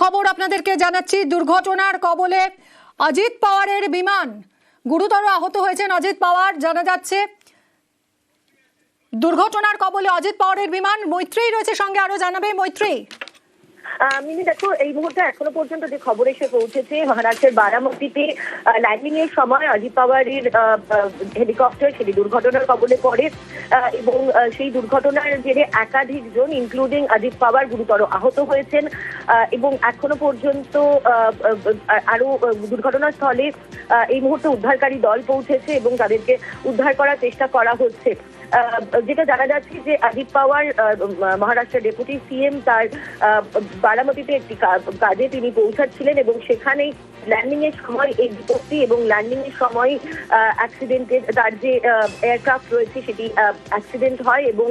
খবর আপনাদেরকে জানাচ্ছি। দুর্ঘটনার কবলে অজিত পাওয়ারের বিমান, গুরুতর আহত হয়েছেন অজিত পাওয়ার। জানা যাচ্ছে দুর্ঘটনার কবলে অজিত পাওয়ারের বিমান। মৈত্রী রয়েছে সঙ্গে, আরো জানাবে মৈত্রী। মিনি দেখো, এই মুহূর্তে এখনো পর্যন্ত যে খবর এসে পৌঁছেছে, মহারাষ্ট্রের বারামতিতে ল্যান্ডিং এর সময় অজিত পাওয়ারের হেলিকপ্টার সেটি দুর্ঘটনার কবলে পড়ে এবং সেই দুর্ঘটনার জেরে একাধিক জন ইনক্লুডিং অজিত পাওয়ার গুরুতর আহত হয়েছেন এবং এখনো পর্যন্ত আরো দুর্ঘটনাস্থলে এই মুহূর্তে উদ্ধারকারী দল পৌঁছেছে এবং তাদেরকে উদ্ধার করার চেষ্টা করা হচ্ছে। যেটা জানা যাচ্ছে যে অজিত পাওয়ার মহারাষ্ট্রের ডেপুটি সিএম তার বারামতিতে একটি কাজে তিনি পৌঁছাচ্ছিলেন এবং সেখানেই ল্যান্ডিং এর সময় এই বিপত্তি এবং ল্যান্ডিং এর সময় অ্যাক্সিডেন্টের তার যে এয়ারক্রাফট রয়েছে সেটি অ্যাক্সিডেন্ট হয় এবং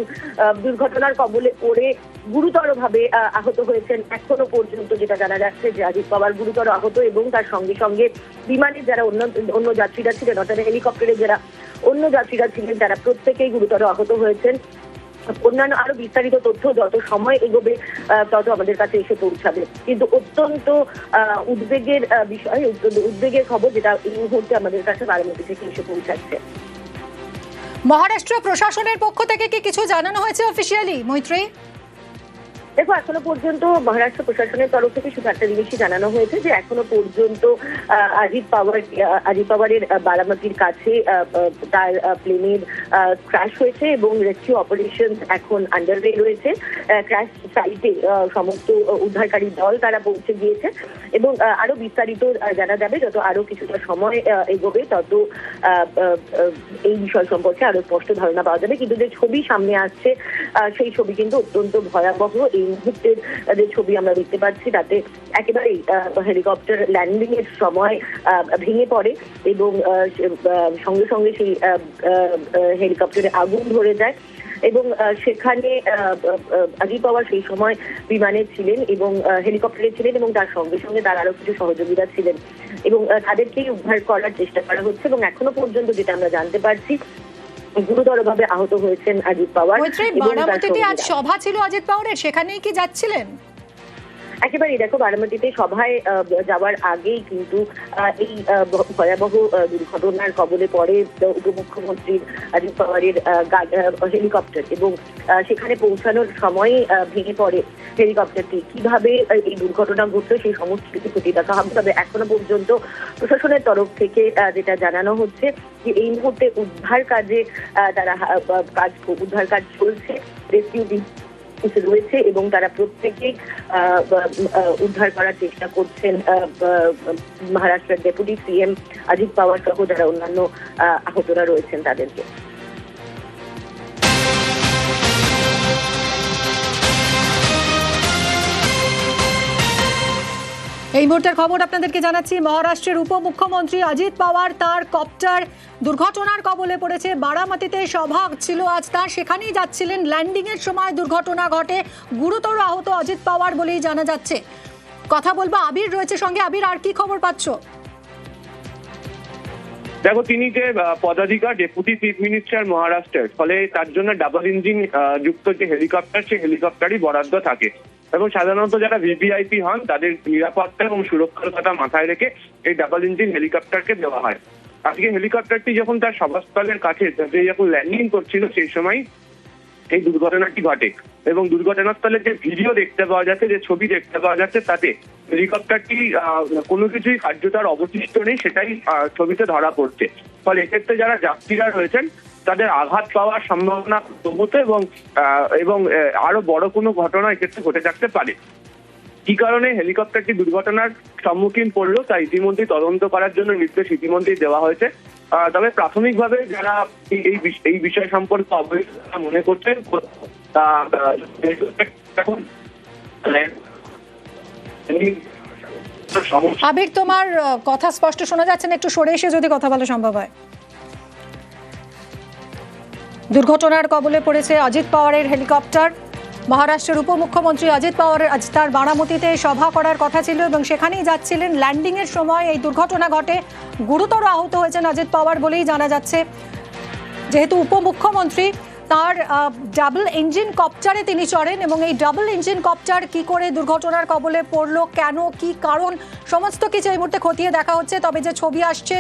দুর্ঘটনার কবলে পড়ে গুরুতরভাবে আহত হয়েছেন। এখনো পর্যন্ত যেটা জানা যাচ্ছে যে অজিত পাওয়ার গুরুতর আহত এবং তার সঙ্গে সঙ্গে বিমানের যারা অন্য যাত্রীরা ছিলেন, অর্থাৎ হেলিকপ্টারে যারা অন্য যাত্রীরা ছিলেন, তারা প্রত্যেকেই গুরুতর আহত হয়েছেন। অন্যান্য আরো বিস্তারিত তথ্য যত সময় এগোবে তত আমাদের কাছে এসে পৌঁছাবে, কিন্তু অত্যন্ত উদ্বেগের বিষয়, উদ্বেগের খবর যেটা এই মুহূর্তে আমাদের কাছে বারামতি থেকে এসে পৌঁছাচ্ছে। মহারাষ্ট্র প্রশাসনের পক্ষ থেকে কি কিছু জানানো হয়েছে অফিসিয়ালি মৈত্রী? দেখো, এখনো পর্যন্ত মহারাষ্ট্র প্রশাসনের তরফ থেকে শুধু একটা জিনিসই জানানো হয়েছে যে এখনো পর্যন্ত অজিত পাওয়ারের বারামতির কাছে তার প্লেনের ক্র্যাশ হয়েছে এবং রেস্কিউ অপারেশন এখন আন্ডারওয়ে রয়েছে। ক্র্যাশ সাইটে সমস্ত উদ্ধারকারী দল তারা পৌঁছে গিয়েছে এবং আরো বিস্তারিত জানা যাবে যত আরো কিছুটা সময় এগোবে, তত এই বিষয় সম্পর্কে আরো স্পষ্ট ধারণা পাওয়া যাবে। কিন্তু যে ছবি সামনে আসছে সেই ছবি কিন্তু অত্যন্ত ভয়াবহ। এই মুহূর্তের যে ছবি আমরা দেখতে পাচ্ছি তাতে একেবারেই হেলিকপ্টার ল্যান্ডিং এর সময় ভেঙে পড়ে এবং সঙ্গে সঙ্গে সেই হেলিকপ্টারে আগুন ধরে যায় এবং সেখানে অজিত পাওয়ার সেই সময় বিমানে ছিলেন এবং হেলিকপ্টারে ছিলেন এবং তার সঙ্গে সঙ্গে তার আরো কিছু সহযোগীরা ছিলেন এবং তাদেরকেই উদ্ধার করার চেষ্টা করা হচ্ছে এবং এখনো পর্যন্ত যেটা আমরা জানতে পারছি গুরুতরভাবে আহত হয়েছেন অজিত পাওয়ার। বারামতিতে আজ সভা ছিল অজিত পাওয়ারের, সেখানেই কি যাচ্ছিলেন? একেবারেই দেখো, বারামতিতে সভায় যাওয়ার আগেই কিন্তু এই ভয়াবহ দুর্ঘটনার কবলে পড়ে উপমুখ্যমন্ত্রী অজিত পাওয়ারের হেলিকপ্টার এবং সেখানে পৌঁছানোর সময় ভেঙে পড়ে হেলিকপ্টারটি। কিভাবে এই দুর্ঘটনা ঘটলো সেই সমস্ত কিছু খতিয়ে দেখা হবে। তবে এখনো পর্যন্ত প্রশাসনের তরফ থেকে যেটা জানানো হচ্ছে যে এই মুহূর্তে উদ্ধার কাজে তারা উদ্ধার কাজ চলছে, রেস্কিউ রয়েছে এবং তারা প্রত্যেকেই উদ্ধার করার চেষ্টা করছেন মহারাষ্ট্রের ডেপুটি সিএম অজিত পাওয়ার সহ যারা অন্যান্য আহতরা রয়েছেন তাদেরকে। এই মুহূর্তের খবর আপনাদেরকে জানাচ্ছি। মহারাষ্ট্রের উপমুখ্যমন্ত্রী অজিত পাওয়ার তার কপ্টার দুর্ঘটনার কবলে পড়েছে। বারামতিতে সভা ছিল আজ তার, সেখানেই যাচ্ছিলেন। ল্যান্ডিং এর সময় দুর্ঘটনা ঘটে, গুরুতর আহত অজিত পাওয়ার বলেই জানা যাচ্ছে। কথা বলবো, আবির রয়েছে সঙ্গে। আবির, আর কি খবর পাচ্ছ? দেখো, তিনি যে পদাধিকার ডেপুটি চিফ মিনিস্টার মহারাষ্ট্রের, ফলে তার জন্য ডাবল ইঞ্জিন যুক্ত যে হেলিকপ্টার, সেই হেলিকপ্টারই বরাদ্দ থাকে এবং সাধারণত যারা ভিভিআইপি হন তাদের নিরাপত্তা এবং সুরক্ষার কথা মাথায় রেখে এই ডাবল ইঞ্জিন হেলিকপ্টারকে দেওয়া হয়। আজকে হেলিকপ্টারটি যখন তার সভাস্থলের কাছে যখন ল্যান্ডিং করছিল সেই সময় এই দুর্ঘটনাটি ঘটে এবং দুর্ঘটনাস্থলে যে ভিডিও দেখতে পাওয়া যাচ্ছে, যে ছবি দেখতে পাওয়া যাচ্ছে, তাতে হেলিকপ্টারটি কোনো কিছুই কার্যতার অবশিষ্ট নেই, সেটাই ছবিতে ধরা পড়ছে। ফলে এক্ষেত্রে যারা যাত্রীরা রয়েছেন তাদের আঘাত পাওয়ার সম্ভাবনা প্রবত এবং আরো বড় কোনো ঘটনা এক্ষেত্রে ঘটে থাকতে পারে। কি কারণে হেলিকপ্টারটি দুর্ঘটনার সম্মুখীন পড়লো তা ইতিমধ্যে তদন্ত করার জন্য নির্দেশ ইতিমধ্যেই দেওয়া হয়েছে। তবে প্রাথমিকভাবে যারা এই বিষয় সম্পর্কে অবহিত মনে করছেন আবির, তোমার কথা স্পষ্ট শোনা যাচ্ছে না, একটু সরে এসে যদি কথা বলা সম্ভব হয়। দুর্ঘটনার কবলে পড়েছে অজিত পাওয়ারের হেলিকপ্টার। মহারাষ্ট্রের উপমুখ্যমন্ত্রী অজিত পাওয়ার আজ তার বারামতিতে সভা করার কথা ছিল এবং সেখানেই যাচ্ছিলেন। ল্যান্ডিং এর সময় এই দুর্ঘটনা ঘটে, গুরুতর আহত হয়েছেন অজিত পাওয়ার বলেই জানা যাচ্ছে। যেহেতু উপমুখ্যমন্ত্রী তার ডাবল ইঞ্জিন কপ্টারে তিনি চড়েন এবং এই ডাবল ইঞ্জিন কপ্টার কি করে দুর্ঘটনার কবলে পড়লো, কেন, কি কারণ, সমস্ত কিছু এই মুহূর্তে খতিয়ে দেখা হচ্ছে। তবে যে ছবি আসছে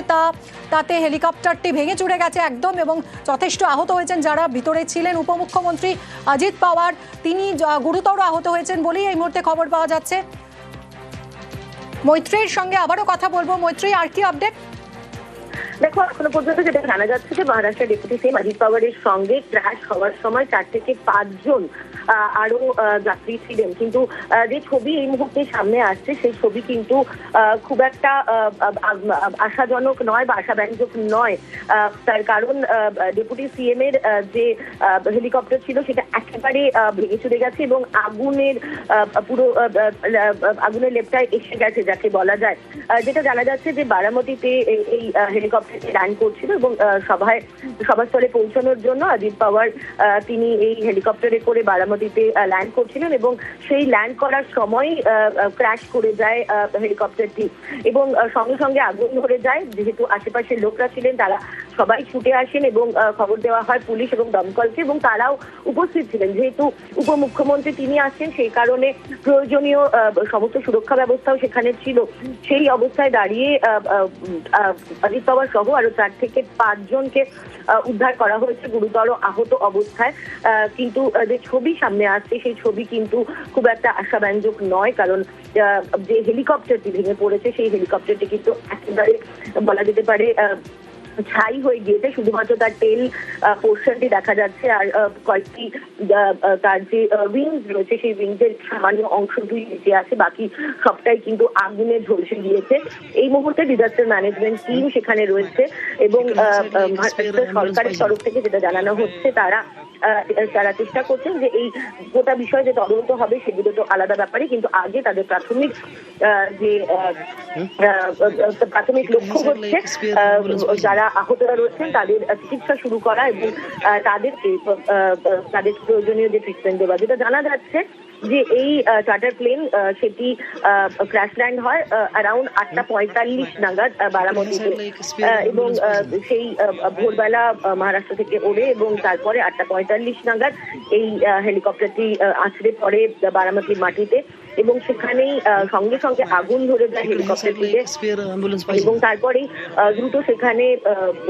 তাতে হেলিকপ্টারটি ভেঙে চুরে গেছে একদম এবং যথেষ্ট আহত হয়েছেন যারা ভিতরে ছিলেন। উপমুখ্যমন্ত্রী অজিত পাওয়ার তিনি গুরুতর আহত হয়েছেন বলেই এই মুহূর্তে খবর পাওয়া যাচ্ছে। মৈত্রীর সঙ্গে আবারও কথা বলবো। মৈত্রী, আর কি আপডেট? দেখো, এখনো পর্যন্ত যেটা জানা যাচ্ছে যে মহারাষ্ট্রের ডেপুটি সিএম অজিত পাওয়ারের সঙ্গে ক্র্যাশ হওয়ার সময় 4 থেকে 5 জন আরো যাত্রী ছিলেন, কিন্তু যে ছবি এই মুহূর্তে সামনে আসছে সেই ছবি কিন্তু খুব একটা আশাজনক নয় বা আশাব্যঞ্জক নয়। তার কারণ ডেপুটি সিএম এর যে হেলিকপ্টার ছিল সেটা একেবারে ভেঙে চুরে গেছে এবং পুরো আগুনের লেপটায় এসে গেছে যাকে বলা যায়। যেটা জানা যাচ্ছে যে বারামতিতে এই হেলিকপ্টার ল্যান্ড করছিল এবং সভাস্থলে পৌঁছানোর জন্য অজিত পাওয়ার তিনি এই হেলিকপ্টারে করে বারামতিতে ল্যান্ড করছিলেন এবং সেই ল্যান্ড করার সময় ক্র্যাশ করে যায় হেলিকপ্টারটি এবং সঙ্গে সঙ্গে আগুন ধরে যায়। যেহেতু আশেপাশের লোকরা ছিলেন তারা সবাই ছুটে আসেন এবং খবর দেওয়া হয় পুলিশ এবং দমকলকে এবং তারাও উপস্থিত ছিলেন। যেহেতু উপমুখ্যমন্ত্রী তিনি আসছেন সেই কারণে প্রয়োজনীয় সমস্ত সুরক্ষা ব্যবস্থাও সেখানে ছিল। সেই অবস্থায় দাঁড়িয়ে অজিত পাওয়ার সহ আরো 4 থেকে 5 জনকে উদ্ধার করা হয়েছে গুরুতর আহত অবস্থায়। কিন্তু যে ছবি সামনে আসছে সেই ছবি কিন্তু খুব একটা আশাব্যঞ্জক নয়, কারণ যে হেলিকপ্টারটি ভেঙে পড়েছে সেই হেলিকপ্টারটি কিন্তু একেবারে বলা যেতে পারে ছাই হয়ে গিয়েছে। শুধুমাত্র তার টেল পোর্শনটি দেখা যাচ্ছে আর কয়েকটি তার যে উইংস রয়েছে সেই উইংসের সামান্য অংশটি বেঁচে আছে, বাকি সবটাই কিন্তু আগুনে ঝলসে গিয়েছে। এই মুহূর্তে ডিজাস্টার ম্যানেজমেন্ট টিম সেখানে রয়েছে এবং সরকারের তরফ থেকে যেটা জানানো হচ্ছে তারা চেষ্টা করছেন যে এই গোটা বিষয়ে যে তদন্ত হবে সেগুলো তো আলাদা ব্যাপারে, কিন্তু আগে তাদের প্রাথমিক লক্ষ্য হচ্ছে যারা আহতরা রয়েছেন তাদের চিকিৎসা শুরু করা এবং তাদের প্রয়োজনীয় যে ট্রিটমেন্ট দেওয়া। যেটা জানা যাচ্ছে যে এই চার্টার প্লেন সেটি ক্র্যাশ ল্যান্ড হয় অ্যারাউন্ড 8:45 নাগাদ বারামতিতে এবং সেই ভোরবেলা মহারাষ্ট্র থেকে ওড়ে এবং তারপরে 8:45 নাগাদ এই হেলিকপ্টারটি আছড়ে পড়ে বারামতির মাটিতে এবং সেখানেই সঙ্গে সঙ্গে আগুন ধরে যায় হেলিকপ্টারটিতে এবং তারপরেই দ্রুত সেখানে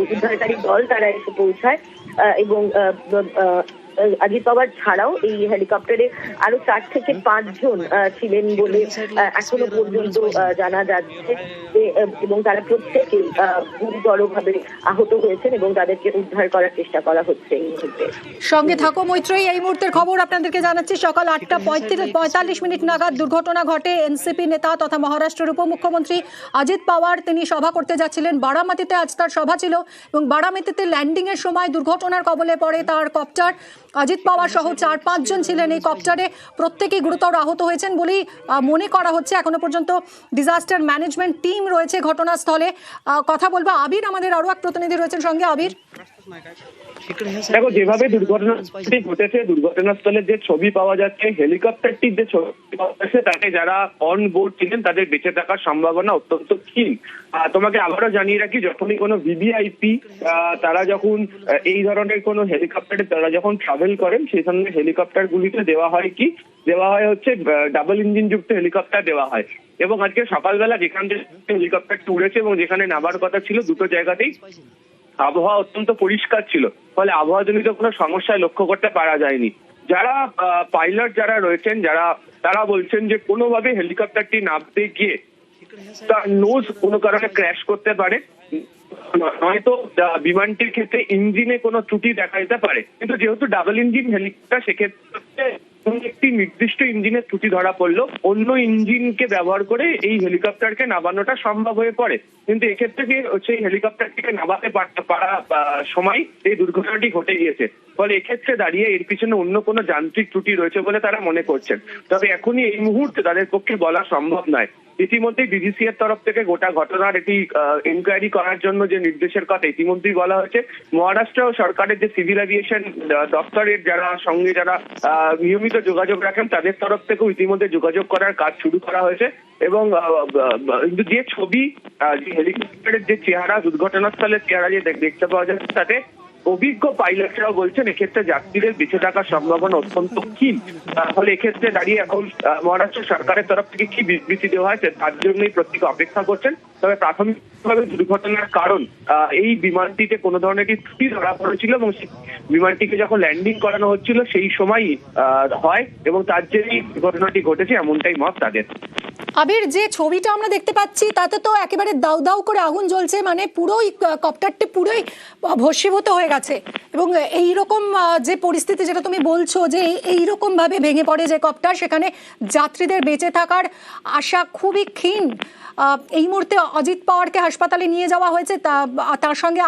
উদ্ধারকারী দল তারা এসে পৌঁছায় এবং অজিত পাওয়ার ছাড়াও এই হেলিকপ্টারে আরো 4 থেকে 5 জন ছিলেন বলে এখনো পর্যন্ত জানা যাচ্ছে এবং তারা প্রত্যেকেই গুরুতরভাবে আহত হয়েছেন এবং তাদেরকে উদ্ধার করার চেষ্টা করা হচ্ছে এই মুহূর্তে। সঙ্গে থাকো মৈত্রী, এই মুহূর্তের খবর আপনাদেরকে জানাচ্ছি। সকাল 8:45 নাগাদ দুর্ঘটনা ঘটে। এনসিপি নেতা তথা মহারাষ্ট্রের উপমুখ্যমন্ত্রী অজিত পাওয়ার তিনি সভা করতে যাচ্ছিলেন বারামতিতে। আজ তার সভা ছিল এবং বারামতিতে ল্যান্ডিং এর সময় দুর্ঘটনার কবলে পড়ে তার কপ্টার। অজিত পাওয়ার সহ 4-5 জন ছিলেন এই কপ্টারে, প্রত্যেকেই গুরুতর আহত হয়েছেন বলেই মনে করা হচ্ছে। এখনো পর্যন্ত ডিজাস্টার ম্যানেজমেন্ট টিম রয়েছে ঘটনাস্থলে। কথা বলবো আবির, আমাদের আরো এক প্রতিনিধি রয়েছেন সঙ্গে। আবির, দেখো, যেভাবে দুর্ঘটনাটি ঘটেছে, দুর্ঘটনাস্থলের যে ছবি পাওয়া যাচ্ছে, হেলিকপ্টারটির যে ছবি পাওয়া যাচ্ছে, তাতে যারা অন বোর্ড ছিলেন তাদের বেঁচে থাকার সম্ভাবনা অত্যন্ত ক্ষীণ। তোমাকে আবারও জানিয়ে রাখি, যখনই কোনো ভিভিআইপি তারা যখন এই ধরনের কোনো হেলিকপ্টারে তারা যখন ট্রাভেল করেন, সেই ধরনের হেলিকপ্টার গুলিতে দেওয়া হয় হচ্ছে ডাবল ইঞ্জিন যুক্ত হেলিকপ্টার দেওয়া হয়। এবং আজকে সকালবেলা যেখান থেকে হেলিকপ্টারটি উড়েছে এবং যেখানে নামার কথা ছিল, দুটো জায়গাতেই আবহাওয়া অত্যন্ত পরিষ্কার ছিল, ফলে আবহাওয়াজনিত কোনো সমস্যায় লক্ষ্য করতে পারা যায়নি। যারা পাইলট যারা রয়েছেন তারা বলছেন যে কোনোভাবে হেলিকপ্টারটি নামতে গিয়ে তার নোজ কোনো কারণে ক্র্যাশ করতে পারে, নয়তো বিমানটির ক্ষেত্রে ইঞ্জিনে কোনো ত্রুটি দেখা যেতে পারে। কিন্তু যেহেতু ডাবল ইঞ্জিন হেলিকপ্টার, সেক্ষেত্রে একটি নির্দিষ্ট ইঞ্জিনের ত্রুটি ধরা পড়লো, অন্য ইঞ্জিনকে ব্যবহার করে এই হেলিকপ্টারকে নামানোটা সম্ভব হয়ে পড়ে। কিন্তু এক্ষেত্রে সেই হেলিকপ্টারটিকে নামাতে পারা সময় এই দুর্ঘটনাটি ঘটে গিয়েছে। ফলে এক্ষেত্রে দাঁড়িয়ে এর পিছনে অন্য কোনো যান্ত্রিক ত্রুটি রয়েছে বলে তারা মনে করছেন। তবে এখনই এই মুহূর্তে তাদের পক্ষে বলা সম্ভব নয়। ইতিমধ্যেই ডিজিসি এর তরফ থেকে গোটা ঘটনার এটি ইনকোয়ারি করার জন্য যে নির্দেশের কথা ইতিমধ্যেই বলা হয়েছে। মহারাষ্ট্র সরকারের যে সিভিল এভিয়েশন দপ্তরের যারা নিয়মিত যোগাযোগ রাখেন, তাদের তরফ থেকেও ইতিমধ্যে যোগাযোগ করার কাজ শুরু করা হয়েছে এবং যে ছবি, যে হেলিকপ্টারের যে চেহারা, দুর্ঘটনাস্থলের চেহারা যে দেখতে পাওয়া যাচ্ছে, তাতে অভিজ্ঞ পাইলটরাও বলছেন এক্ষেত্রে যাত্রীদের বেঁচে থাকার সম্ভাবনা অত্যন্ত ক্ষীণ। ফলে এক্ষেত্রে দাঁড়িয়ে এখন মহারাষ্ট্র সরকারের তরফ থেকে কি বিবৃতি দেওয়া হয়েছে তার জন্যই প্রত্যেকে অপেক্ষা করছেন। তবে প্রাথমিকভাবে দুর্ঘটনার কারণ এই বিমানটিতে কোনো ধরনের একটি ত্রুটি ধরা পড়েছিল এবং বিমানটিকে যখন ল্যান্ডিং করানো হচ্ছিল সেই সময়ই হয় এবং তার জন্যই ঘটনাটি ঘটেছে এমনটাই মত তাদের। আবির, যে ছবিটা আমরা দেখতে পাচ্ছি তাতে তো একেবারে দাউ দাউ করে আগুন জ্বলছে, মানে পুরোই কপ্টারটি পুরোই ভস্মীভূত হয়ে গেছে এবং এইরকম যে পরিস্থিতি যেটা তুমি বলছো যে এইরকম ভাবে ভেঙে পড়ে যে কপ্টার, সেখানে যাত্রীদের বেঁচে থাকার আশা খুবই ক্ষীণ। এই মুহূর্তে অজিত পাওয়ারকে হাসপাতালে নিয়ে যাওয়া হয়েছে, তার সঙ্গে আর